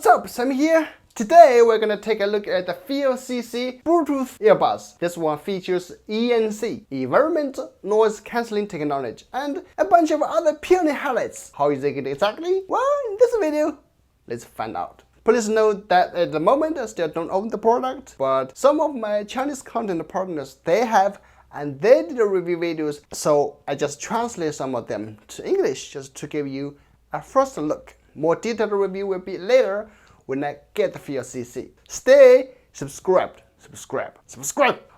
What's up, Sami here. Today we're gonna take a look at the Fiil CC Bluetooth earbuds. This one features ENC, Environmental Noise Cancelling Technology, and a bunch of other pioneer highlights. How is it exactly? Well, in this video, let's find out. Please note that at the moment I still don't own the product, but some of my Chinese content partners, they have, and they did review videos, so I just translate some of them to English just to give you a first look. More detailed review will be later when I get the Fiil CC. Stay subscribed.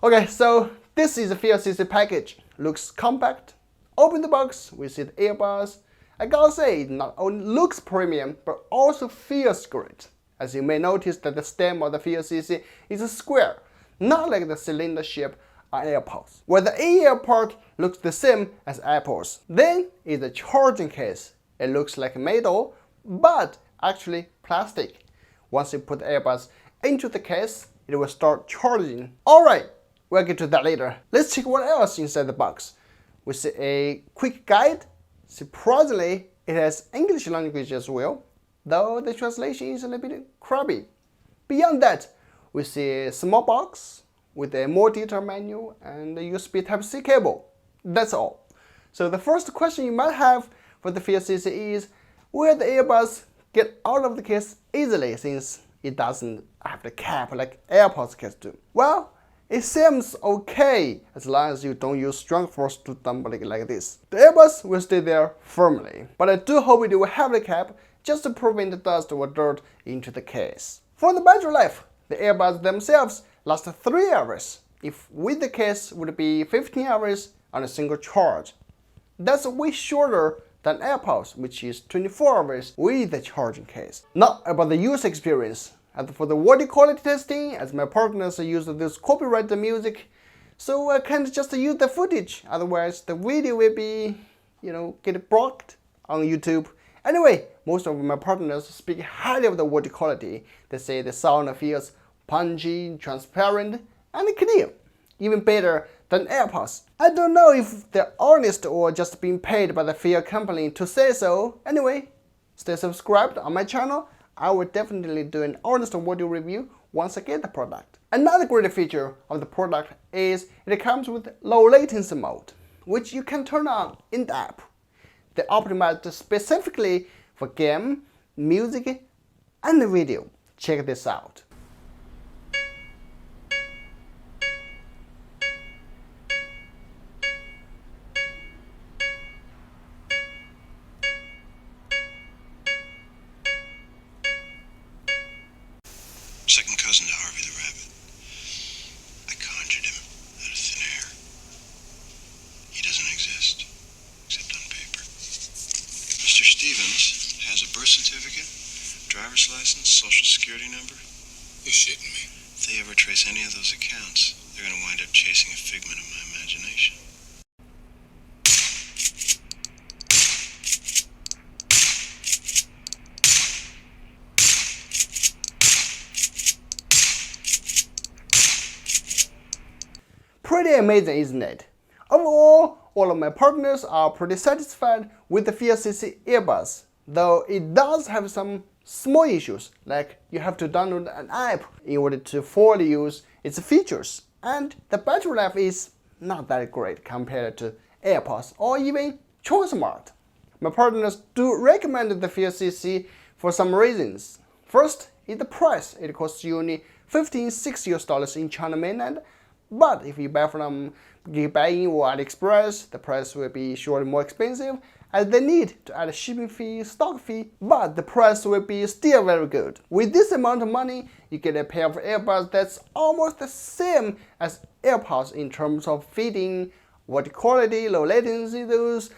Okay, so this is the Fiil CC package. Looks compact. Open the box, we see the earbuds. I gotta say, it not only looks premium, but also feels great. As you may notice that the stem of the Fiil CC is a square, not like the cylinder shape on AirPods, where the ear part looks the same as Apple's. Then is the charging case. It looks like metal, but actually plastic. Once you put the earbuds into the case, it will start charging. Alright, we'll get to that later. Let's check what else inside the box. We see a quick guide. Surprisingly, it has English language as well, though the translation is a little bit crabby. Beyond that, we see a small box with a more detailed manual and a USB Type-C cable. That's all. So the first question you might have for the Fiil CC is, will the earbuds get out of the case easily since it doesn't have the cap like AirPods case do? Well, it seems okay as long as you don't use strong force to dump it like this. The earbuds will stay there firmly, but I do hope it will have the cap just to prevent the dust or dirt into the case. For the battery life, the earbuds themselves last 3 hours. If with the case would be 15 hours on a single charge. That's way shorter than AirPods, which is 24 hours with the charging case. Now about the user experience. And for the audio quality testing, as my partners use this copyrighted music, so I can't just use the footage, otherwise the video will be, get blocked on YouTube. Anyway, most of my partners speak highly of the audio quality. They say the sound feels punchy, transparent, and clear. Even better than AirPods. I don't know if they're honest or just being paid by the Fiil company to say so. Anyway, stay subscribed on my channel. I will definitely do an honest audio review once I get the product. Another great feature of the product is it comes with low latency mode, which you can turn on in the app. They're optimized specifically for game, music, and video. Check this out. Second cousin to Harvey the Rabbit. I conjured him out of thin air. He doesn't exist, except on paper. Mr. Stevens has a birth certificate, driver's license, social security number. You're shitting me. If they ever trace any of those accounts, they're gonna wind up chasing a figment of my imagination. Pretty amazing, isn't it? Overall, all of my partners are pretty satisfied with the Fiil CC earbuds, though it does have some small issues, like you have to download an app in order to fully use its features, and the battery life is not that great compared to AirPods or even Smart. My partners do recommend the Fiil CC for some reasons. First is the price. It costs you only $15-16 in China mainland. But if you buy from Buying or AliExpress, the price will be surely more expensive as they need to add a shipping fee, stock fee, but the price will be still very good. With this amount of money, you get a pair of earbuds that's almost the same as AirPods in terms of fitting, audio quality, low latency, those,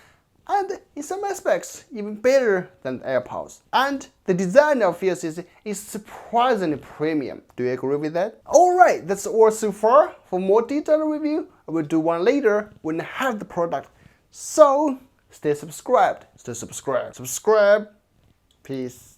and in some aspects even better than the AirPods. And the design of Fiil CC is surprisingly premium. Do you agree with that? Alright, that's all so far. For more detailed review, I will do one later when I have the product. So stay subscribed. Subscribe. Peace.